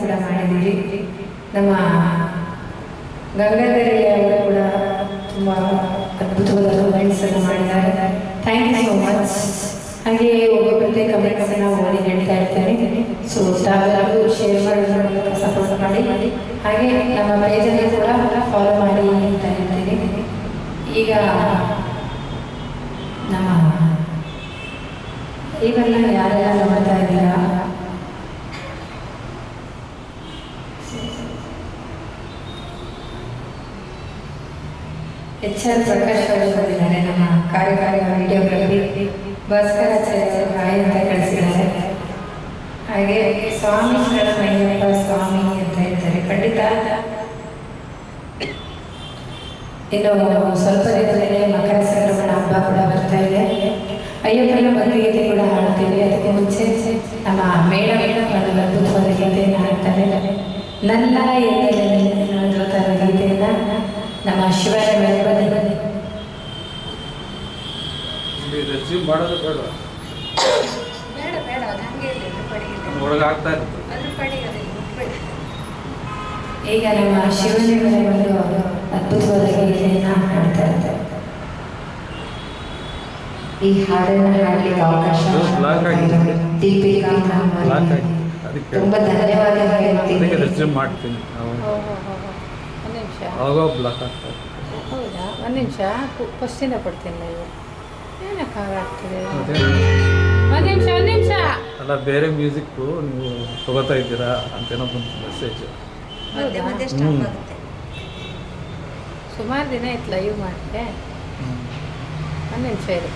ಕೂಡ ಮಾಡಿದ್ದೀರಿ. ನಮ್ಮ ಗಂಗಾಧರಿ ಅವರು ಕೂಡ ತುಂಬ ಅದ್ಭುತವಾದ ಕಮೆಂಟ್ಸ್ ಅನ್ನು ಮಾಡಿದ್ದಾರೆ. Thank you so much. ಹಾಗೆ ಒಬ್ಬೊಬ್ಬರದೇ ಕಮೆಂಟ್ಸ್ ಅನ್ನು ಓದಿ ಹೇಳ್ತಾ ಇರ್ತೇನೆ. ಸೊ ತಾವೆಲ್ಲರೂ ಶೇರ್ ಮಾಡೋದ್ರ ಸಪೋರ್ಟ್ ಮಾಡಿ, ಹಾಗೆ ನಮ್ಮ ಪೇಜನ್ನು ಕೂಡ ಫಾಲೋ ಮಾಡಿ ಅಂತ ಹೇಳ್ತೀನಿ. ಈಗ ನಮ್ಮ ಇವೆಲ್ಲ ಯಾರೆಲ್ಲ ನೋಡ್ತಾ ಇದ್ದೀರಾ, HR ಪ್ರಕಾಶ್ ಅವರು ಬಂದಿದ್ದಾರೆ. ನಮ್ಮ ಕಾರ್ಯಕಾರಿ ವಿಡಿಯೋಗ್ರಫಿ ಭಾಸ್ಕರಾಚಾರ್ಯ ಅವರು ಹಾಯ್ ಅಂತ ಕಳಿಸಿದ್ದಾರೆ. ಹಾಗೆ ಸ್ವಾಮಿ ಶರಣಮಯ್ಯಪ್ಪ ಸ್ವಾಮಿ ಅಂತ ಹೇಳ್ತಾರೆ. ಖಂಡಿತ ಇನ್ನು ಸ್ವಲ್ಪ ದಿನದಲ್ಲೇ ಮಕರ ಸಂಕ್ರಮಣ ಹಬ್ಬ ಕೂಡ ಬರ್ತಾ ಇದೆ. ಅಯ್ಯಪ್ಪನ ಭಕ್ತಿಗೀತೆ ಕೂಡ ಹಾಡ್ತೀವಿ. ಅದಕ್ಕೆ ಮುಂಚೆ ನಮ್ಮ ಮೇಡಮ್ ಒಂದು ಅದ್ಭುತವಾದ ಗೀತೆಯನ್ನು ಹಾಡ್ತಾರೆ. ನನ್ನ ಅದ್ಭುತವಾದ ಗೀತೆಯನ್ನು ನಮ್ಮ ಶಿವರ ಮೇಲೆ ಮಾಡೋದು ಬೇಡ ಈಗ ನಮ್ಮ ಶಿವನ ಮೇಲೆ ಒಂದು ಅದ್ಭುತವಾದ ಗೀತೆಯನ್ನು ಹಾಡ್ತಾ ಇರ್ತಾರೆ. ಈ ಹಾಡನ್ನು ಹಾಡಲಿಕ್ಕೆ ಅವಕಾಶ ದೀಪಿಕಾ ತುಂಬಾ ಧನ್ಯವಾದ ಹೇಳ್ತೀನಿ. ಮಾಡ್ತೀನಿ. ಹೌದಾ, ಒಂದು ನಿಮಿಷ ಫಸ್ಟಿಂದ ಕೊಡ್ತೀನಿ. ನೀವು ಏನಕ್ಕಾಗ್ತದೆ? ಒಂದು ನಿಮಿಷ ಅಲ್ಲ, ಬೇರೆ ಮ್ಯೂಸಿಕ್ಕು ನೀವು ತಗೋತಾ ಇದ್ದೀರಾ ಅಂತೇನೋ ಬಂತು ಮೆಸೇಜ್. ಸುಮಾರು ದಿನ ಆಯ್ತು ಲೈವ್ ಮಾಡಿದೆ. ಒಂದು ನಿಮಿಷ ಇರಿ.